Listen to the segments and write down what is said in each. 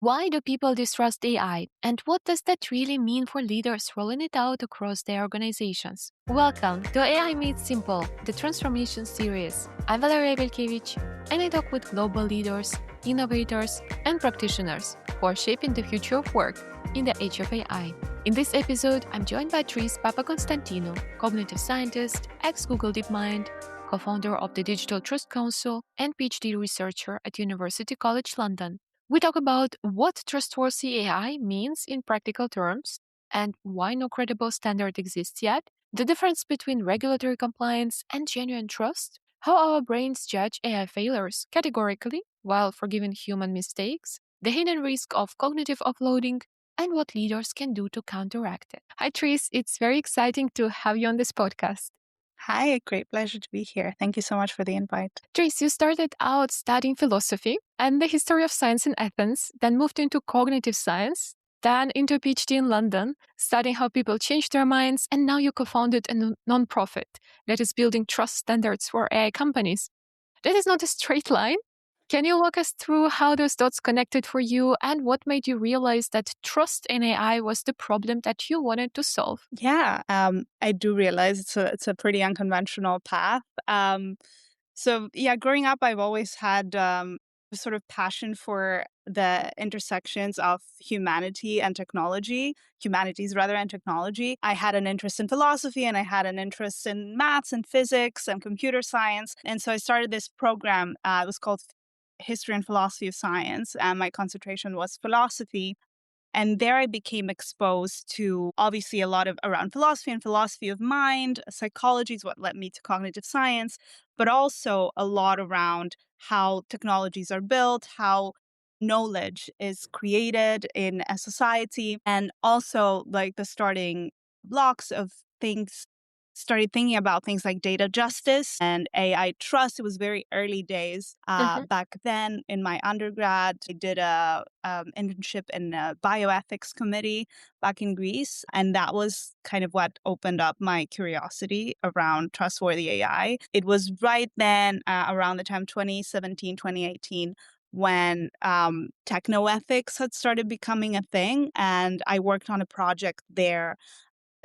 Why do people distrust AI? And what does that really mean for leaders rolling it out across their organizations? Welcome to AI Made Simple, the transformation series. I'm Valeria Belkevich, and I talk with global leaders, innovators, and practitioners who are shaping the future of work in the age of AI. In this episode, I'm joined by Papakonstantinou, cognitive scientist, ex-Google DeepMind, co-founder of the Digital Trust Council, and PhD researcher at University College London. We talk about what trustworthy AI means in practical terms and why no credible standard exists yet, the difference between regulatory compliance and genuine trust, how our brains judge AI failures categorically while forgiving human mistakes, the hidden risk of cognitive offloading, and what leaders can do to counteract it. Hi, Tris. It's very exciting to have you on this podcast. Hi, a great pleasure to be here. Thank you so much for the invite. Tris, you started out studying philosophy and the history of science in Athens, then moved into cognitive science, then into a PhD in London, studying how people change their minds, and now you co-founded a nonprofit that is building trust standards for AI companies. That is not a straight line. Can you walk us through how those dots connected for you and what made you realize that trust in AI was the problem that you wanted to solve? Yeah, I do realize it's a pretty unconventional path. Growing up, I've always had a sort of passion for the intersections of humanity and technology, humanities rather, and technology. I had an interest in philosophy and I had an interest in maths and physics and computer science. And so I started this program. It was called History and Philosophy of Science, and my concentration was philosophy. And there I became exposed to obviously a lot of around philosophy and philosophy of mind. Psychology is what led me to cognitive science, but also a lot around how technologies are built, how knowledge is created in a society, and also like the starting blocks of things. Started thinking about things like data justice and AI trust. It was very early days back then. In my undergrad, I did a internship in a bioethics committee back in Greece, and that was kind of what opened up my curiosity around trustworthy AI. It was right then, around the time 2017, 2018, when technoethics had started becoming a thing, and I worked on a project there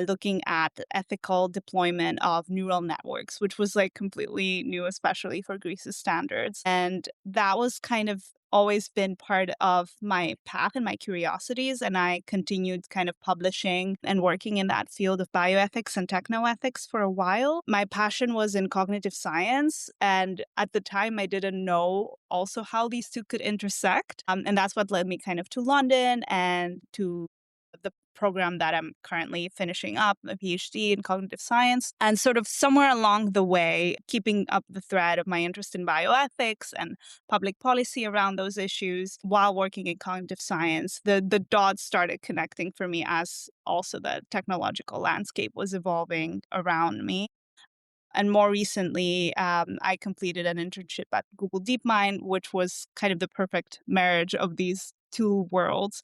looking at ethical deployment of neural networks, which was like completely new, especially for Greece's standards. And that was kind of always been part of my path and my curiosities. And I continued kind of publishing and working in that field of bioethics and technoethics for a while. My passion was in cognitive science. And at the time, I didn't know also how these two could intersect. And that's what led me kind of to London and to the program that I'm currently finishing up, a PhD in cognitive science. And sort of somewhere along the way, keeping up the thread of my interest in bioethics and public policy around those issues while working in cognitive science, the dots started connecting for me as also the technological landscape was evolving around me. And more recently, I completed an internship at Google DeepMind, which was kind of the perfect marriage of these two worlds,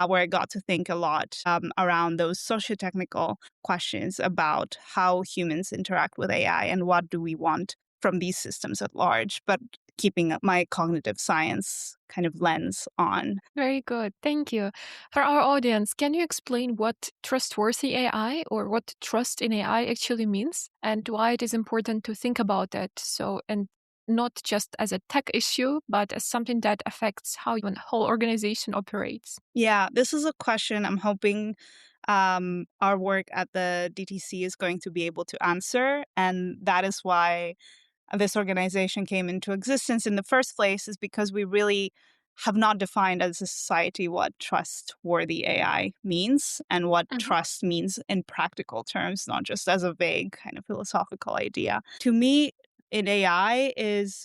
where I got to think a lot around those socio-technical questions about how humans interact with AI and what do we want from these systems at large, but keeping up my cognitive science kind of lens on. Very good. Thank you. For our audience, can you explain what trustworthy AI or what trust in AI actually means and why it is important to think about it? And not just as a tech issue, but as something that affects how a whole organization operates. Yeah, this is a question I'm hoping our work at the DTC is going to be able to answer. And that is why this organization came into existence in the first place, is because we really have not defined as a society what trustworthy AI means and what trust means in practical terms, not just as a vague kind of philosophical idea. To me, in AI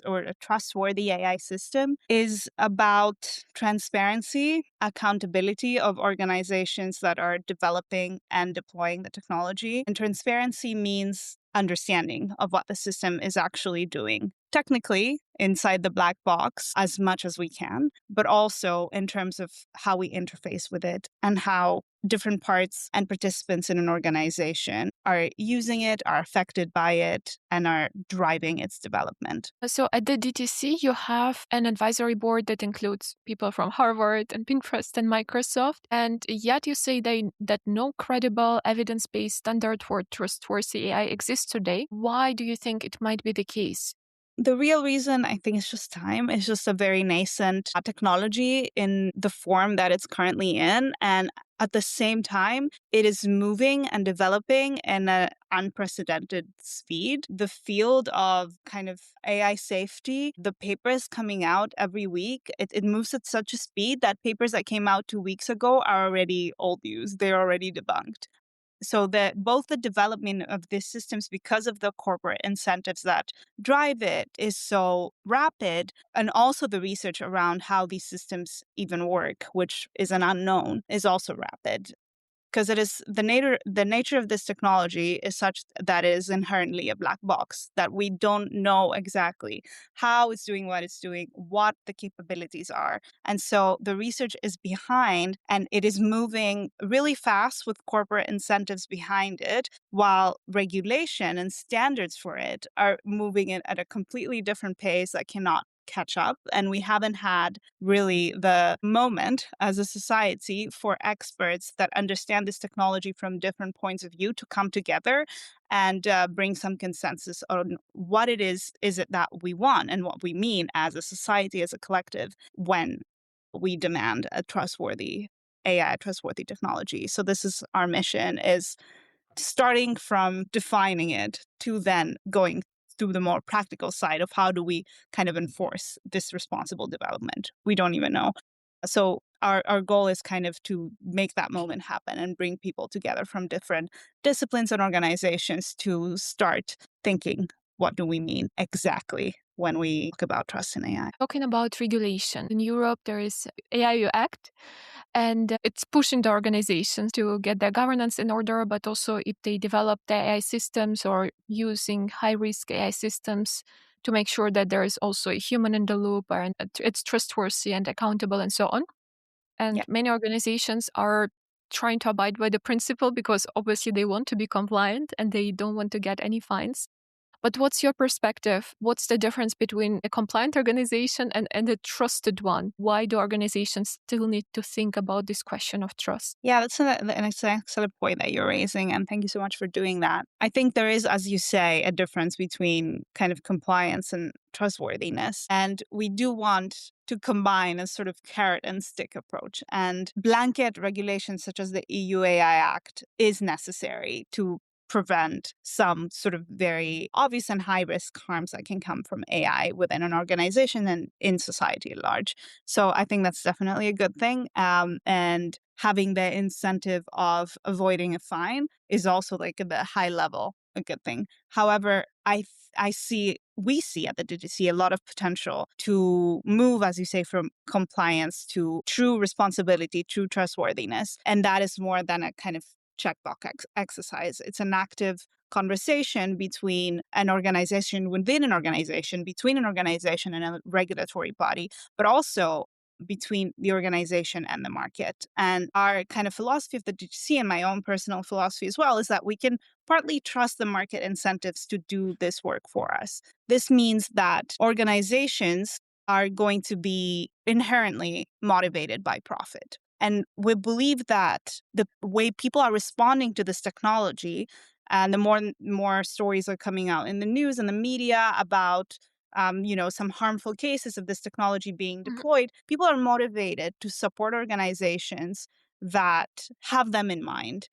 or a trustworthy AI system is about transparency, accountability of organizations that are developing and deploying the technology. And transparency means understanding of what the system is actually doing. technically inside the black box as much as we can, but also in terms of how we interface with it and how different parts and participants in an organization are using it, are affected by it, and are driving its development. So at the DTC, you have an advisory board that includes people from Harvard and Pinterest and Microsoft. And yet you say that no credible evidence-based standard for trustworthy AI exists today. Why do you think it might be the case? The real reason, I think, is just time. It's just a very nascent technology in the form that it's currently in. And at the same time, it is moving and developing in an unprecedented speed. The field of kind of AI safety, the papers coming out every week, it moves at such a speed that papers that came out 2 weeks ago are already old news. They're already debunked. So that both the development of these systems, because of the corporate incentives that drive it, is so rapid, and also the research around how these systems even work, which is an unknown, is also rapid. Because it is the nature of this technology is such that it is inherently a black box, that we don't know exactly how it's doing what it's doing, what the capabilities are. And so the research is behind, and it is moving really fast with corporate incentives behind it, while regulation and standards for it are moving it at a completely different pace that cannot catch up. And we haven't had really the moment as a society for experts that understand this technology from different points of view to come together and bring some consensus on what it is it that we want and what we mean as a society, as a collective, when we demand a trustworthy AI, trustworthy technology. So this is our mission, is starting from defining it to then going through the more practical side of how do we kind of enforce this responsible development. We don't even know. So our goal is kind of to make that moment happen and bring people together from different disciplines and organizations to start thinking, what do we mean exactly when we talk about trust in AI? Talking about regulation, in Europe, there is AI Act, and it's pushing the organizations to get their governance in order, but also if they develop the AI systems or using high-risk AI systems to make sure that there is also a human in the loop and it's trustworthy and accountable and so on. And Yeah. many organizations are trying to abide by the principle because obviously they want to be compliant and they don't want to get any fines. But what's your perspective? What's the difference between a compliant organization and a trusted one? Why do organizations still need to think about this question of trust? Yeah, that's an excellent point that you're raising. And thank you so much for doing that. I think there is, as you say, a difference between kind of compliance and trustworthiness. And we do want to combine a sort of carrot and stick approach. And blanket regulations such as the EU AI Act is necessary to prevent some sort of very obvious and high risk harms that can come from AI within an organization and in society at large. So I think that's definitely a good thing. And having the incentive of avoiding a fine is also like at the high level a good thing. However, we see at the DGC a lot of potential to move, as you say, from compliance to true responsibility, true trustworthiness. And that is more than a kind of checkbox exercise. It's an active conversation between an organization, within an organization, between an organization and a regulatory body, but also between the organization and the market. And our kind of philosophy of the DGC, and my own personal philosophy as well, is that we can partly trust the market incentives to do this work for us. This means that organizations are going to be inherently motivated by profit. And we believe that the way people are responding to this technology, and the more stories are coming out in the news and the media about some harmful cases of this technology being deployed, people are motivated to support organizations that have them in mind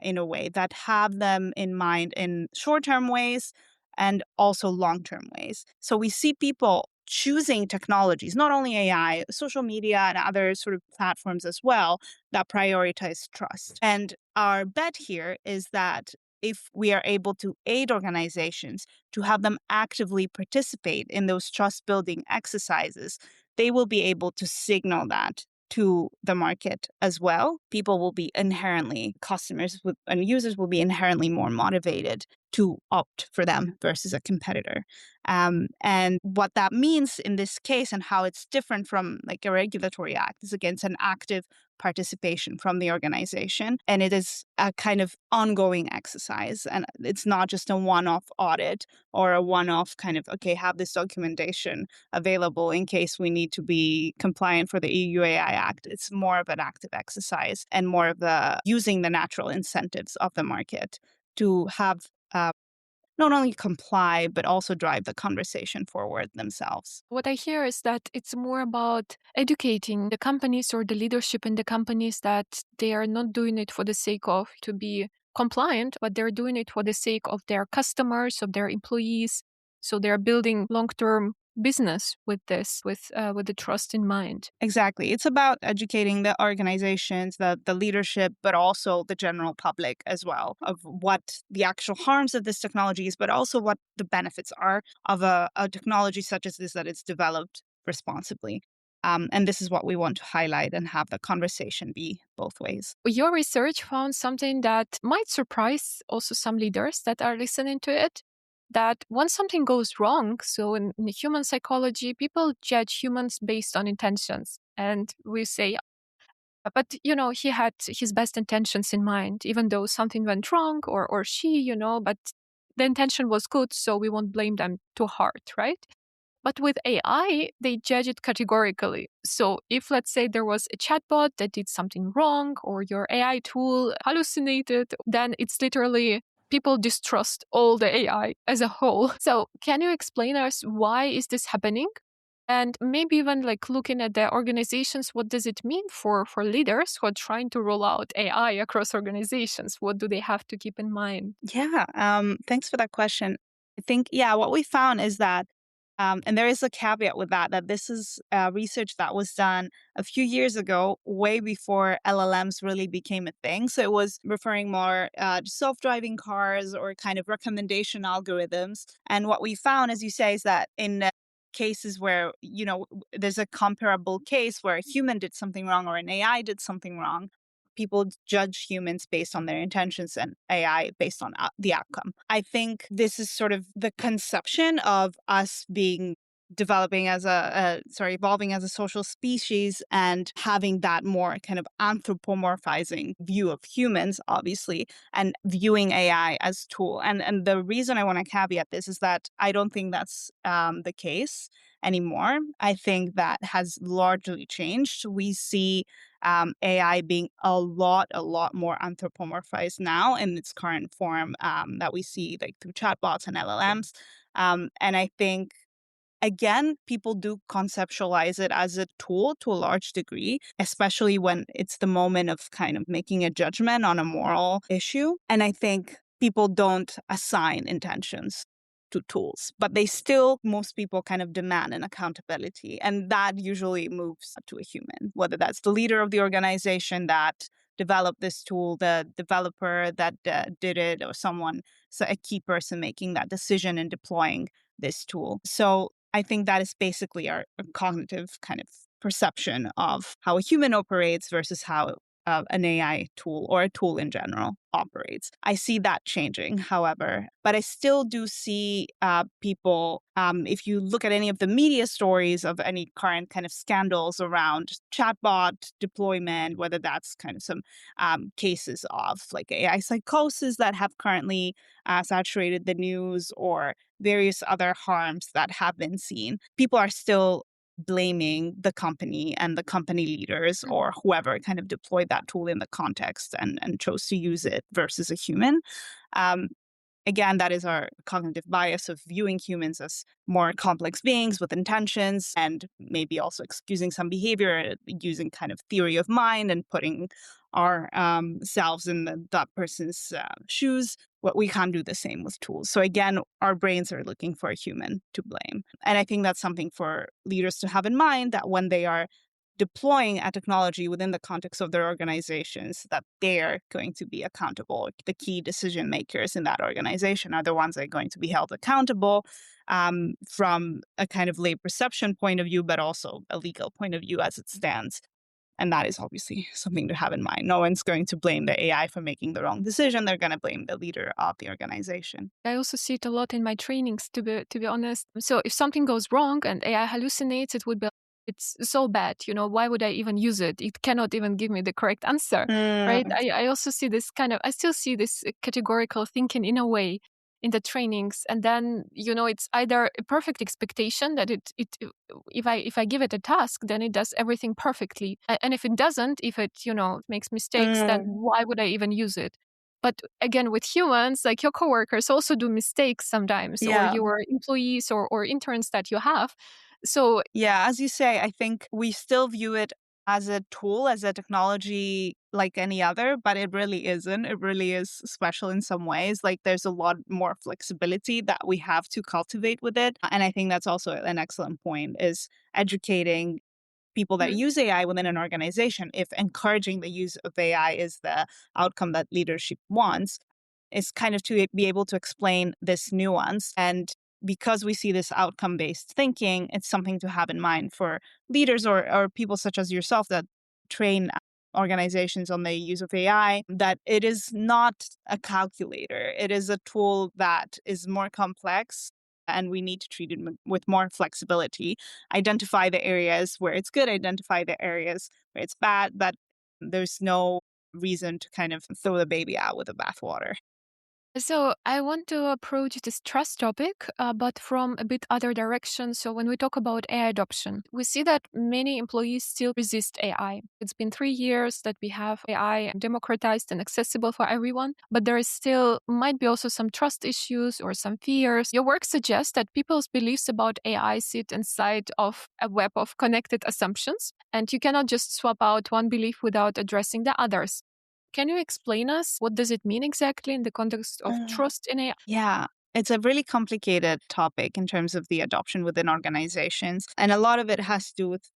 in a way, that have them in mind in short-term ways and also long-term ways. So we see people choosing technologies, not only AI, social media and other sort of platforms as well, that prioritize trust. And our bet here is that if we are able to aid organizations to have them actively participate in those trust building exercises, they will be able to signal that to the market as well. People will be customers and users will be inherently more motivated to opt for them versus a competitor. And what that means in this case and how it's different from like a regulatory act is against an active participation from the organization. And it is a kind of ongoing exercise. And it's not just a one-off audit or a one-off kind of, okay, have this documentation available in case we need to be compliant for the EU AI Act. It's more of an active exercise and more of the using the natural incentives of the market to have not only comply, but also drive the conversation forward themselves. What I hear is that it's more about educating the companies or the leadership in the companies that they are not doing it for the sake of to be compliant, but they're doing it for the sake of their customers, of their employees. So they're building long-term business with this, with the trust in mind. Exactly. It's about educating the organizations, the leadership, but also the general public as well of what the actual harms of this technology is, but also what the benefits are of a technology such as this that it's developed responsibly. And this is what we want to highlight and have the conversation be both ways. Your research found something that might surprise also some leaders that are listening to it. That when something goes wrong, so in human psychology, people judge humans based on intentions. And we say, but he had his best intentions in mind, even though something went wrong or she, but the intention was good, so we won't blame them too hard, right? But with AI, they judge it categorically. So if, let's say, there was a chatbot that did something wrong or your AI tool hallucinated, then it's literally people distrust all the AI as a whole. So can you explain us why is this happening? And maybe even like looking at the organizations, what does it mean for leaders who are trying to roll out AI across organizations? What do they have to keep in mind? Yeah, thanks for that question. I think, yeah, what we found is that, and there is a caveat with that, that this is research that was done a few years ago, way before LLMs really became a thing. So it was referring more to self-driving cars or kind of recommendation algorithms. And what we found, as you say, is that in cases where, there's a comparable case where a human did something wrong or an AI did something wrong, people judge humans based on their intentions and AI based on the outcome. I think this is sort of the conception of us being evolving as a social species and having that more kind of anthropomorphizing view of humans, obviously, and viewing AI as tool. And the reason I want to caveat this is that I don't think that's the case anymore. I think that has largely changed. We see AI being a lot more anthropomorphized now in its current form that we see like through chatbots and LLMs. And I think, again, people do conceptualize it as a tool to a large degree, especially when it's the moment of kind of making a judgment on a moral issue. And I think people don't assign intentions to tools, but most people kind of demand an accountability. And that usually moves to a human, whether that's the leader of the organization that developed this tool, the developer that did it, or a key person making that decision and deploying this tool. So I think that is basically our cognitive kind of perception of how a human operates versus how an AI tool or a tool in general operates. I see that changing, however, but I still do see people, if you look at any of the media stories of any current kind of scandals around chatbot deployment, whether that's kind of some cases of like AI psychosis that have currently saturated the news or various other harms that have been seen, people are still blaming the company and the company leaders or whoever kind of deployed that tool in the context and chose to use it versus a human. Um, Again, that is our cognitive bias of viewing humans as more complex beings with intentions and maybe also excusing some behavior using kind of theory of mind and putting our selves in that person's shoes. What we can't do the same with tools. So again, our brains are looking for a human to blame. And I think that's something for leaders to have in mind, that when they are deploying a technology within the context of their organizations, that they're going to be accountable. The key decision makers in that organization are the ones that are going to be held accountable from a kind of lay perception point of view, but also a legal point of view as it stands. And that is obviously something to have in mind. No one's going to blame the AI for making the wrong decision. They're going to blame the leader of the organization. I also see it a lot in my trainings, to be honest. So if something goes wrong and AI hallucinates, it would be it's so bad. Why would I even use it? It cannot even give me the correct answer, right? Mm, I also see this I still see this categorical thinking in a way in the trainings, and then it's either a perfect expectation that it if I give it a task, then it does everything perfectly, and if it doesn't, if it makes mistakes, then mm, why would I even use it? But again, with humans, like your coworkers also do mistakes sometimes, or yeah. your employees or interns that you have. So Yeah, as you say, I think we still view it as a tool, as a technology like any other, but it really isn't. It really is special in some ways. Like there's a lot more flexibility that we have to cultivate with it. And I think that's also an excellent point is educating people that Mhm. use AI within an organization. If encouraging the use of AI is the outcome that leadership wants, is kind of to be able to explain this nuance. And because we see this outcome based thinking, it's something to have in mind for leaders or people such as yourself that train organizations on the use of AI, that it is not a calculator. It is a tool that is more complex and we need to treat it with more flexibility. Identify the areas where it's good, identify the areas where it's bad, but there's no reason to kind of throw the baby out with the bathwater. So I want to approach this trust topic, but from a bit other direction. So when we talk about AI adoption, we see that many employees still resist AI. It's been 3 years that we have AI democratized and accessible for everyone, but there is still might be also some trust issues or some fears. Your work suggests that people's beliefs about AI sit inside of a web of connected assumptions, and you cannot just swap out one belief without addressing the others. Can you explain us what does it mean exactly in the context of trust in AI? Yeah, it's a really complicated topic in terms of the adoption within organizations. And a lot of it has to do with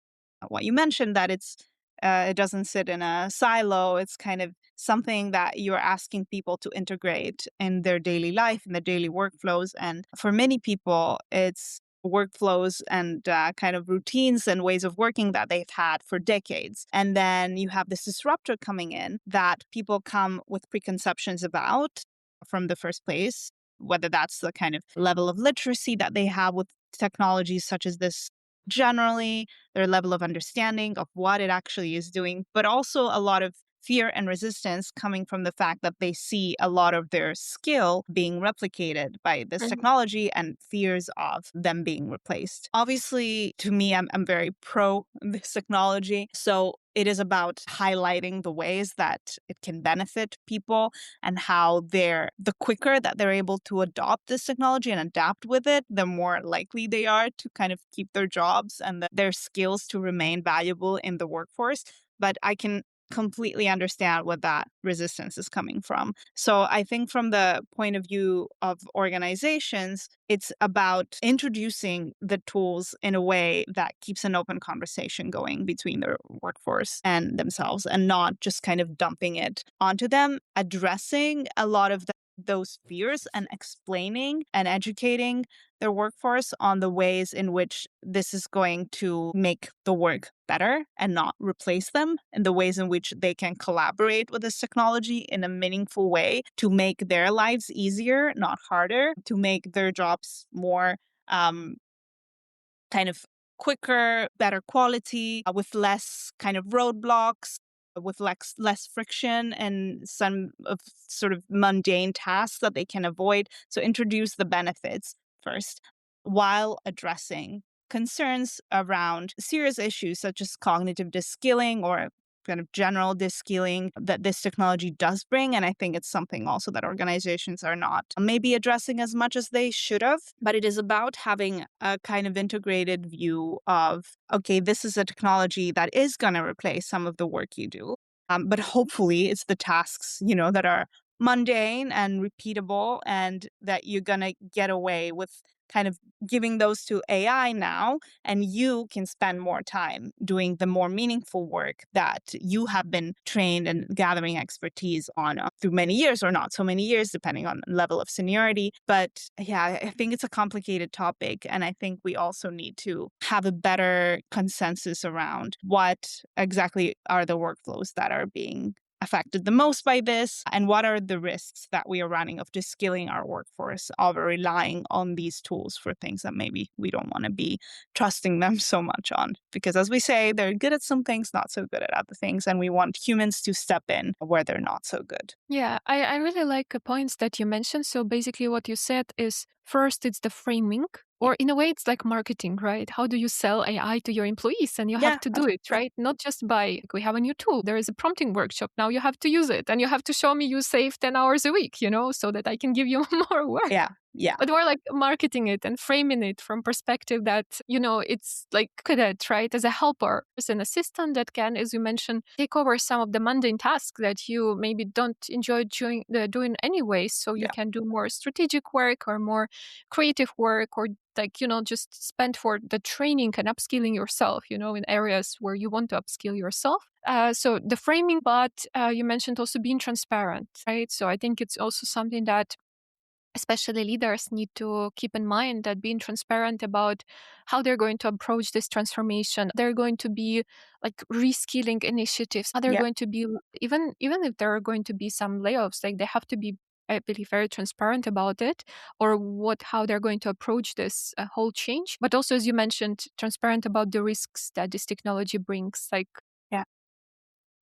what you mentioned that it doesn't sit in a silo. It's kind of something that you're asking people to integrate in their daily life, in their daily workflows. And for many people, it's workflows and kind of routines and ways of working that they've had for decades. And then you have this disruptor coming in that people come with preconceptions about from the first place, whether that's the kind of level of literacy that they have with technologies such as this generally, their level of understanding of what it actually is doing, but also a lot of fear and resistance coming from the fact that they see a lot of their skill being replicated by this Mhm. technology and fears of them being replaced. Obviously, to me, I'm very pro this technology. So it is about highlighting the ways that it can benefit people and how the quicker that they're able to adopt this technology and adapt with it, the more likely they are to kind of keep their jobs and their skills to remain valuable in the workforce. But I can completely understand what that resistance is coming from. So I think from the point of view of organizations, it's about introducing the tools in a way that keeps an open conversation going between their workforce and themselves and not just kind of dumping it onto them, addressing a lot of those fears and explaining and educating their workforce on the ways in which this is going to make the work better and not replace them, and the ways in which they can collaborate with this technology in a meaningful way to make their lives easier, not harder, to make their jobs more um, kind of quicker, better quality, with less kind of roadblocks, with less friction and some of sort of mundane tasks that they can avoid. So introduce the benefits first while addressing concerns around serious issues such as cognitive deskilling or kind of general deskilling that this technology does bring. And I think it's something also that organizations are not maybe addressing as much as they should have. But it is about having a kind of integrated view of, okay, this is a technology that is going to replace some of the work you do. But hopefully it's the tasks, that are mundane and repeatable and that you're going to get away with kind of giving those to AI now, and you can spend more time doing the more meaningful work that you have been trained and gathering expertise on through many years or not so many years, depending on level of seniority. But yeah, I think it's a complicated topic. And I think we also need to have a better consensus around what exactly are the workflows that are being affected the most by this, and what are the risks that we are running of just skilling our workforce, of relying on these tools for things that maybe we don't want to be trusting them so much on. Because as we say, they're good at some things, not so good at other things, and we want humans to step in where they're not so good. Yeah, I really like the points that you mentioned. So basically, what you said is first, it's the framing, Yeah, or in a way, it's like marketing, right? How do you sell AI to your employees? And you have yeah, to do it, absolutely. right? Not just by, we have a new tool, there is a prompting workshop. Now you have to use it and you have to show me you save 10 hours a week, so that I can give you more work. Yeah, yeah, But more like marketing it and framing it from perspective that, it's like cadet, right? As a helper, as an assistant that can, as you mentioned, take over some of the mundane tasks that you maybe don't enjoy doing anyway. So you yeah, can do more strategic work or more creative work, or like, just spend for the training and upskilling yourself, in areas where you want to upskill yourself. So the framing, but you mentioned also being transparent, right? So I think it's also something that especially leaders need to keep in mind, that being transparent about how they're going to approach this transformation. They're going to be like reskilling initiatives. Are there yeah. going to be, even if there are going to be some layoffs, like they have to be, I believe, very transparent about it, or how they're going to approach this whole change. But also, as you mentioned, transparent about the risks that this technology brings. Like, Yeah.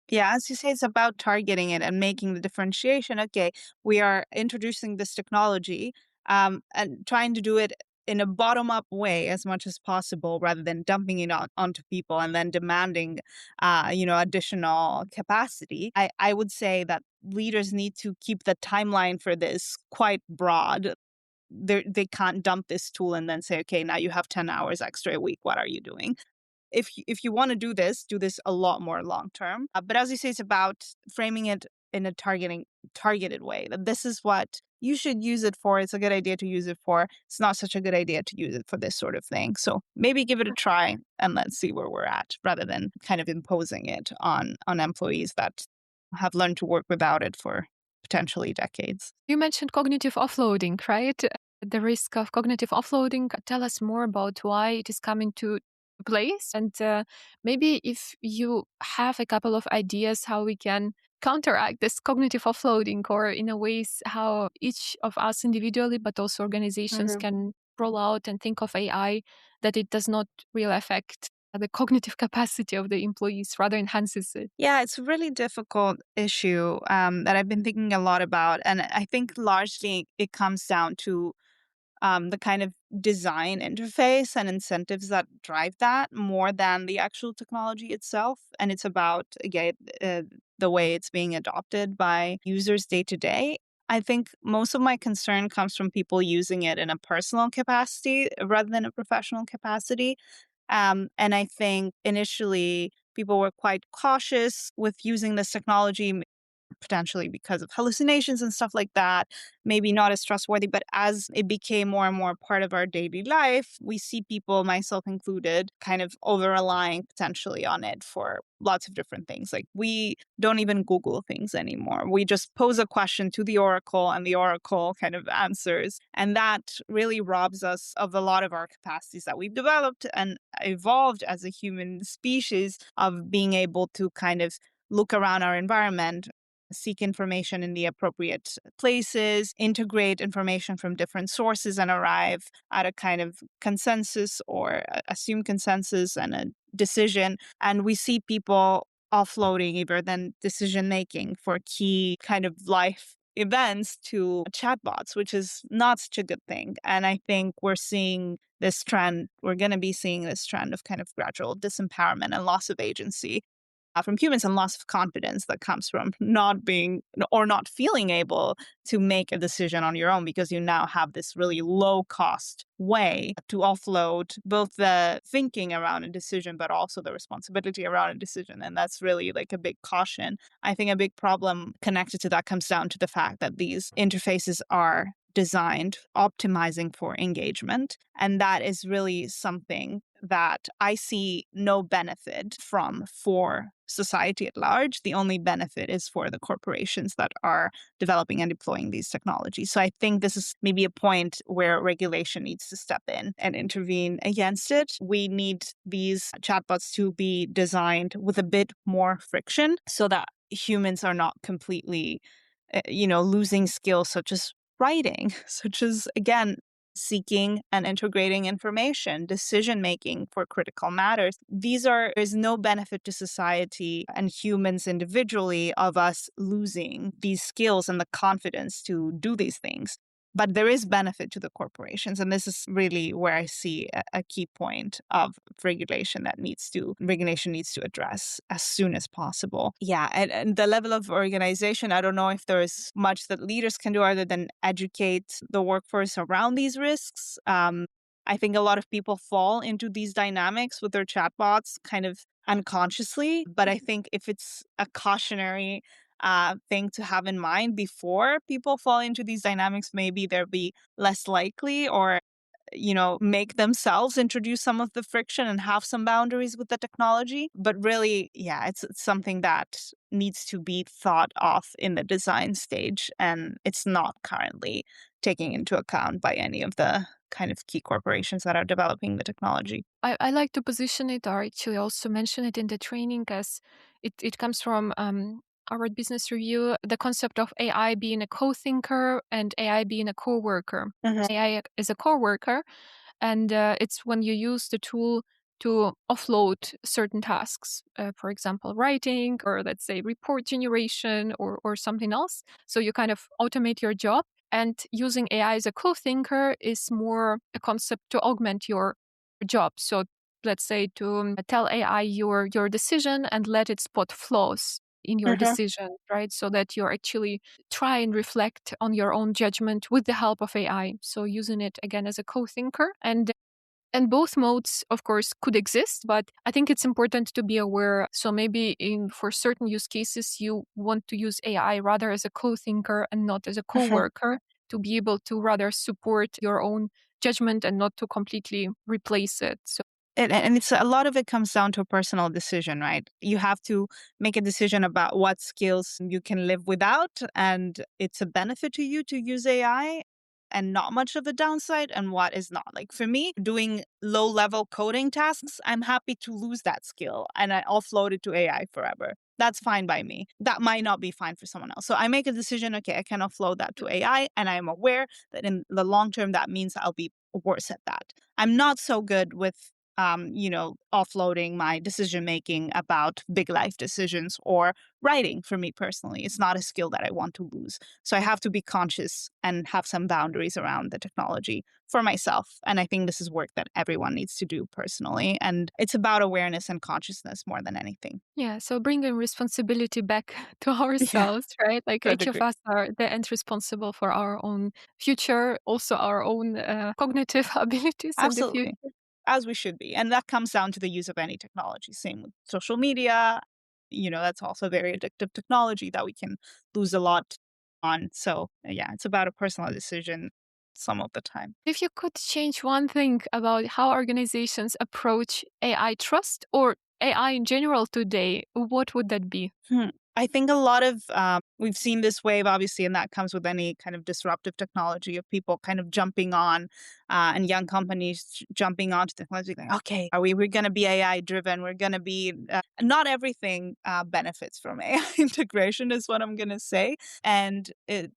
Yeah, as you say, it's about targeting it and making the differentiation. Okay, we are introducing this technology and trying to do it in a bottom up way as much as possible rather than dumping it onto people and then demanding, additional capacity. I would say that leaders need to keep the timeline for this quite broad. They can't dump this tool and then say, okay, now you have 10 hours extra a week. What are you doing? If you want to do this a lot more long term. But as you say, it's about framing it in a targeted way. That this is what you should use it for. It's a good idea to use it for. It's not such a good idea to use it for this sort of thing. So maybe give it a try and let's see where we're at, rather than kind of imposing it on employees that have learned to work without it for potentially decades. you mentioned cognitive offloading, right? The risk of cognitive offloading. Tell us more about why it is coming to place. And maybe if you have a couple of ideas how we can counteract this cognitive offloading, or in a ways how each of us individually, but also organizations, can roll out and think of AI that it does not really affect the cognitive capacity of the employees, rather enhances it. Yeah, it's a really difficult issue that I've been thinking a lot about. And I think largely it comes down to the kind of design interface and incentives that drive that more than the actual technology itself. And it's about, again, the way it's being adopted by users day to day. I think most of my concern comes from people using it in a personal capacity rather than a professional capacity. And I think initially people were quite cautious with using this technology, potentially because of hallucinations and stuff like that, maybe not as trustworthy. But as it became more and more part of our daily life, we see people, myself included, kind of over relying potentially on it for lots of different things. Like we don't even Google things anymore. We just pose a question to the Oracle and the Oracle kind of answers. And that really robs us of a lot of our capacities that we've developed and evolved as a human species, of being able to kind of look around our environment, seek information in the appropriate places, integrate information from different sources, and arrive at a kind of consensus or assume consensus and a decision. And we see people offloading either then decision making for key kind of life events to chatbots, which is not such a good thing. And I think we're going to be seeing this trend of kind of gradual disempowerment and loss of agency from humans, and loss of confidence that comes from not being or not feeling able to make a decision on your own, because you now have this really low cost way to offload both the thinking around a decision but also the responsibility around a decision. And that's really like a big caution. I think a big problem connected to that comes down to the fact that these interfaces are designed optimizing for engagement. And that is really something that I see no benefit from for society at large. The only benefit is for the corporations that are developing and deploying these technologies. So I think this is maybe a point where regulation needs to step in and intervene against it. We need these chatbots to be designed with a bit more friction so that humans are not completely, losing skills such as writing, such as, again, seeking and integrating information, decision making for critical matters. There's no benefit to society and humans individually of us losing these skills and the confidence to do these things. But there is benefit to the corporations. And this is really where I see a key point of regulation needs to address as soon as possible. Yeah. And the level of organization, I don't know if there's much that leaders can do other than educate the workforce around these risks. I think a lot of people fall into these dynamics with their chatbots kind of unconsciously. But I think if it's a cautionary thing to have in mind before people fall into these dynamics, maybe they'll be less likely or make themselves introduce some of the friction and have some boundaries with the technology. But really, yeah, it's something that needs to be thought of in the design stage. And it's not currently taken into account by any of the kind of key corporations that are developing the technology. I like to position it, or actually also mention it in the training, as it comes from Harvard Business Review, the concept of AI being a co-thinker and AI being a co-worker. AI is a co-worker, and it's when you use the tool to offload certain tasks, for example, writing, or let's say report generation, or something else. So you kind of automate your job. And using AI as a co-thinker is more a concept to augment your job. So let's say to tell AI your decision and let it spot flaws in your decision, right? So that you actually try and reflect on your own judgment with the help of AI. So using it again as a co-thinker. And both modes, of course, could exist, but I think it's important to be aware. So maybe for certain use cases, you want to use AI rather as a co-thinker and not as a co-worker, to be able to rather support your own judgment and not to completely replace it. So And it's a lot of it comes down to a personal decision, right? You have to make a decision about what skills you can live without, and it's a benefit to you to use AI and not much of a downside, and what is not. Like for me, doing low level coding tasks, I'm happy to lose that skill and I offload it to AI forever. That's fine by me. That might not be fine for someone else. So I make a decision, okay, I can offload that to AI, and I am aware that in the long term, that means I'll be worse at that. I'm not so good with offloading my decision making about big life decisions or writing for me personally. It's not a skill that I want to lose. So I have to be conscious and have some boundaries around the technology for myself. And I think this is work that everyone needs to do personally. And it's about awareness and consciousness more than anything. yeah, so bringing responsibility back to Yeah, ourselves, right? Like to a each of degree. us are the end responsible for our own future, also our own cognitive abilities in the future. Absolutely. As we should be. And that comes down to the use of any technology. Same with social media. That's also very addictive technology that we can lose a lot on. So, yeah, it's about a personal decision some of the time. If you could change one thing about how organizations approach AI trust or AI in general today, what would that be? I think a lot of we've seen this wave, obviously, and that comes with any kind of disruptive technology of people kind of jumping on and young companies jumping onto technology. Like, okay, we're going to be AI driven. We're going to be not everything benefits from AI integration, is what I'm going to say, and it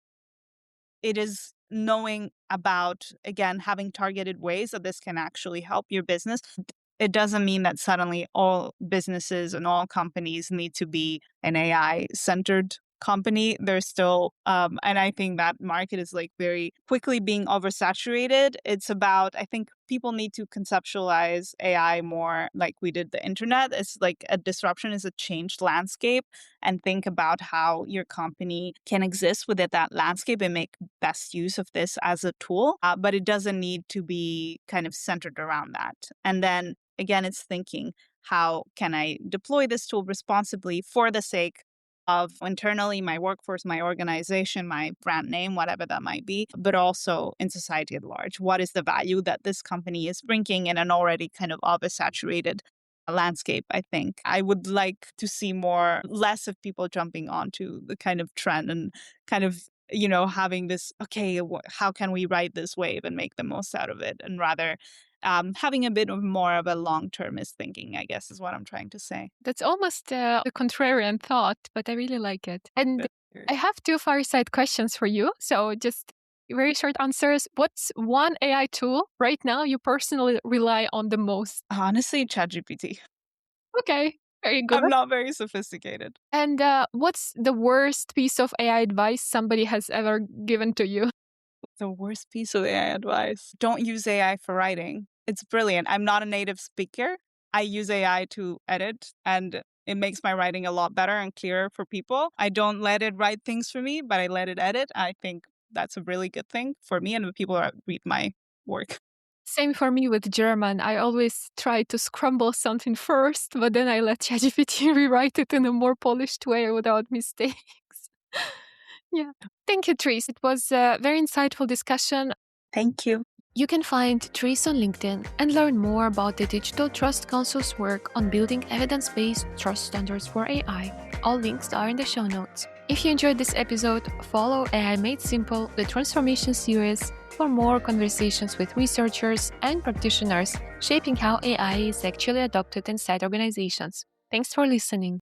is knowing about, again, having targeted ways that this can actually help your business. It doesn't mean that suddenly all businesses and all companies need to be an AI centered company. There's still, and I think that market is like very quickly being oversaturated. It's about, I think people need to conceptualize AI more like we did the internet. It's like a disruption is a changed landscape, and think about how your company can exist within that landscape and make best use of this as a tool. But it doesn't need to be kind of centered around that. And then again, it's thinking, how can I deploy this tool responsibly for the sake of internally, my workforce, my organization, my brand name, whatever that might be, but also in society at large. What is the value that this company is bringing in an already kind of oversaturated landscape? I think I would like to see less of people jumping onto the kind of trend and kind of having this, okay, how can we ride this wave and make the most out of it? And rather having a bit of more of a long-termist thinking, I guess, is what I'm trying to say. That's almost a contrarian thought, but I really like it. And I have two fireside questions for you. So just very short answers. What's one AI tool right now you personally rely on the most? Honestly, ChatGPT. Okay, very good. I'm not very sophisticated. And what's the worst piece of AI advice somebody has ever given to you? The worst piece of AI advice: don't use AI for writing. It's brilliant. I'm not a native speaker. I use AI to edit, and it makes my writing a lot better and clearer for people. I don't let it write things for me, but I let it edit. I think that's a really good thing for me and the people that read my work. Same for me with German. I always try to scramble something first, but then I let ChatGPT rewrite it in a more polished way without mistakes. Yeah. Thank you, Therese. It was a very insightful discussion. Thank you. You can find Therese on LinkedIn and learn more about the Digital Trust Council's work on building evidence-based trust standards for AI. All links are in the show notes. If you enjoyed this episode, follow AI Made Simple, the transformation series, for more conversations with researchers and practitioners shaping how AI is actually adopted inside organizations. Thanks for listening.